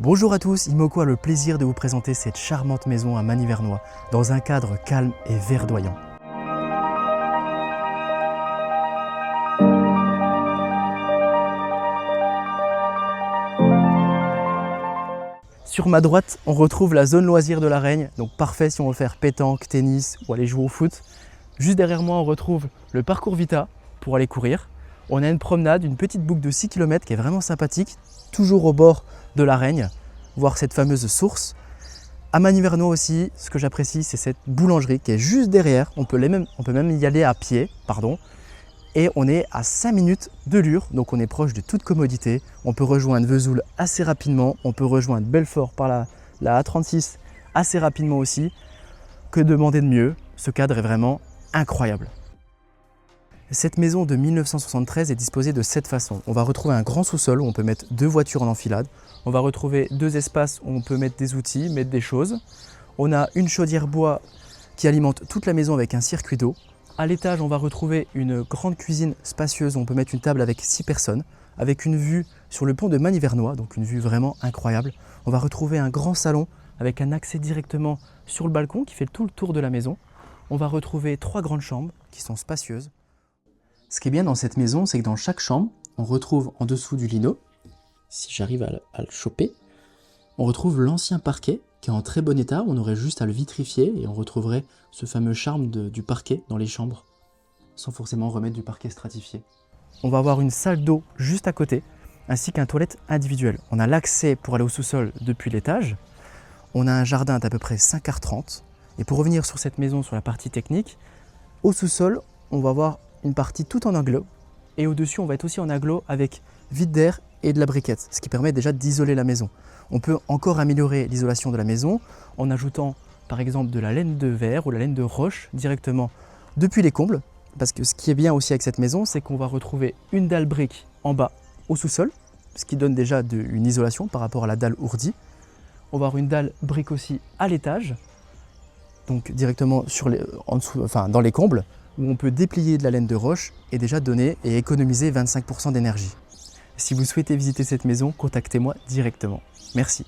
Bonjour à tous, Imoko a le plaisir de vous présenter cette charmante maison à Magny-Vernois, dans un cadre calme et verdoyant. Sur ma droite, on retrouve la zone loisirs de la Reigne, donc parfait si on veut faire pétanque, tennis ou aller jouer au foot. Juste derrière moi, on retrouve le parcours Vita pour aller courir. On a une promenade, une petite boucle de 6 km qui est vraiment sympathique, toujours au bord de la Reigne, voir cette fameuse source. À Magny-Vernois aussi, ce que j'apprécie, c'est cette boulangerie qui est juste derrière. On peut même y aller à pied, et on est à 5 minutes de Lure, donc on est proche de toute commodité. On peut rejoindre Vesoul assez rapidement, on peut rejoindre Belfort par la A36 assez rapidement aussi. Que demander de mieux? Ce cadre est vraiment incroyable. Cette maison de 1973 est disposée de cette façon. On va retrouver un grand sous-sol où on peut mettre 2 voitures en enfilade. On va retrouver 2 espaces où on peut mettre des outils, mettre des choses. On a une chaudière bois qui alimente toute la maison avec un circuit d'eau. À l'étage, on va retrouver une grande cuisine spacieuse où on peut mettre une table avec 6 personnes, avec une vue sur le pont de Magny-Vernois, donc une vue vraiment incroyable. On va retrouver un grand salon avec un accès directement sur le balcon qui fait tout le tour de la maison. On va retrouver 3 grandes chambres qui sont spacieuses. Ce qui est bien dans cette maison, c'est que dans chaque chambre, on retrouve en dessous du lino, si j'arrive à le choper, on retrouve l'ancien parquet qui est en très bon état. On aurait juste à le vitrifier et on retrouverait ce fameux charme du parquet dans les chambres, sans forcément remettre du parquet stratifié. On va avoir une salle d'eau juste à côté, ainsi qu'un toilette individuel. On a l'accès pour aller au sous-sol depuis l'étage. On a un jardin d'à peu près 5h30. Et pour revenir sur cette maison, sur la partie technique, au sous-sol, on va avoir une partie tout en aglo, et au-dessus on va être aussi en aglo avec vide d'air et de la briquette, ce qui permet déjà d'isoler la maison. On peut encore améliorer l'isolation de la maison en ajoutant par exemple de la laine de verre ou la laine de roche directement depuis les combles, parce que ce qui est bien aussi avec cette maison, c'est qu'on va retrouver une dalle brique en bas au sous-sol, ce qui donne déjà une isolation par rapport à la dalle ourdie. On va avoir une dalle brique aussi à l'étage, donc directement en dessous, dans les combles, où on peut déplier de la laine de roche et déjà donner et économiser 25% d'énergie. Si vous souhaitez visiter cette maison, contactez-moi directement. Merci.